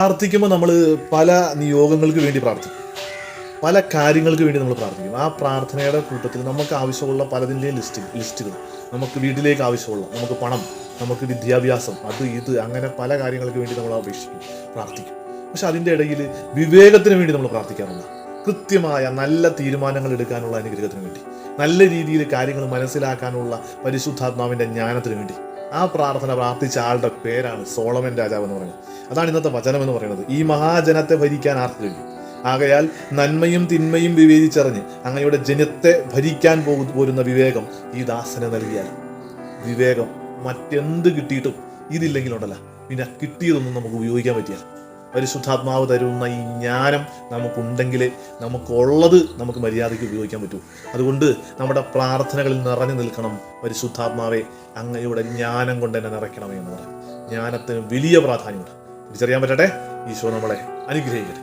പ്രാർത്ഥിക്കുമ്പോൾ നമ്മൾ പല നിയോഗങ്ങൾക്ക് വേണ്ടി പ്രാർത്ഥിക്കും, പല കാര്യങ്ങൾക്ക് വേണ്ടി നമ്മൾ പ്രാർത്ഥിക്കും. ആ പ്രാർത്ഥനയുടെ കൂട്ടത്തിൽ നമുക്ക് ആവശ്യമുള്ള പലതിൻ്റെയും ലിസ്റ്റുകൾ, നമുക്ക് വീട്ടിലേക്ക് ആവശ്യമുള്ള, നമുക്ക് പണം, നമുക്ക് വിദ്യാഭ്യാസം, അത് ഇത് അങ്ങനെ പല കാര്യങ്ങൾക്ക് വേണ്ടി നമ്മൾ അപേക്ഷിക്കും, പ്രാർത്ഥിക്കും. പക്ഷെ അതിൻ്റെ ഇടയിൽ വിവേകത്തിന് വേണ്ടി നമ്മൾ പ്രാർത്ഥിക്കാറുണ്ട്. കൃത്യമായ നല്ല തീരുമാനങ്ങൾ എടുക്കാനുള്ള അനുഗ്രഹത്തിന് വേണ്ടി, നല്ല രീതിയിൽ കാര്യങ്ങൾ മനസ്സിലാക്കാനുള്ള പരിശുദ്ധാത്മാവിൻ്റെ ജ്ഞാനത്തിന് വേണ്ടി ആ പ്രാർത്ഥന പ്രാർത്ഥിച്ച ആളുടെ പേരാണ് സോളമൻ രാജാവ് എന്ന് പറയുന്നത്. അതാണ് ഇന്നത്തെ വചനം എന്ന് പറയുന്നത്. ഈ മഹാജനത്തെ ഭരിക്കാൻ ആർക്ക് കഴിയും? ആകയാൽ നന്മയും തിന്മയും വിവേചിച്ചറിഞ്ഞ് അങ്ങയുടെ ജനത്തെ ഭരിക്കാൻ പോരുന്ന വിവേകം ഈ ദാസനെ നൽകിയാൽ, വിവേകം മറ്റെന്ത് കിട്ടിയിട്ടും ഇതില്ലെങ്കിലുണ്ടല്ല, പിന്നെ കിട്ടിയതൊന്നും നമുക്ക് ഉപയോഗിക്കാൻ പറ്റിയാൽ, പരിശുദ്ധാത്മാവ് തരുന്ന ഈ ജ്ഞാനം നമുക്കുണ്ടെങ്കിലേ നമുക്കുള്ളത് നമുക്ക് മര്യാദയ്ക്ക് ഉപയോഗിക്കാൻ പറ്റൂ. അതുകൊണ്ട് നമ്മുടെ പ്രാർത്ഥനകളിൽ നിറഞ്ഞു നിൽക്കണം, പരിശുദ്ധാത്മാവെ അങ്ങയുടെ ജ്ഞാനം കൊണ്ട് എന്നെ നിറയ്ക്കണമേ എന്ന് പറയും. ജ്ഞാനത്തിന് വലിയ പ്രാധാന്യമുണ്ട്. തിരിച്ചറിയാൻ പറ്റട്ടെ. ഈശോ നമ്മളെ അനുഗ്രഹിക്കട്ടെ.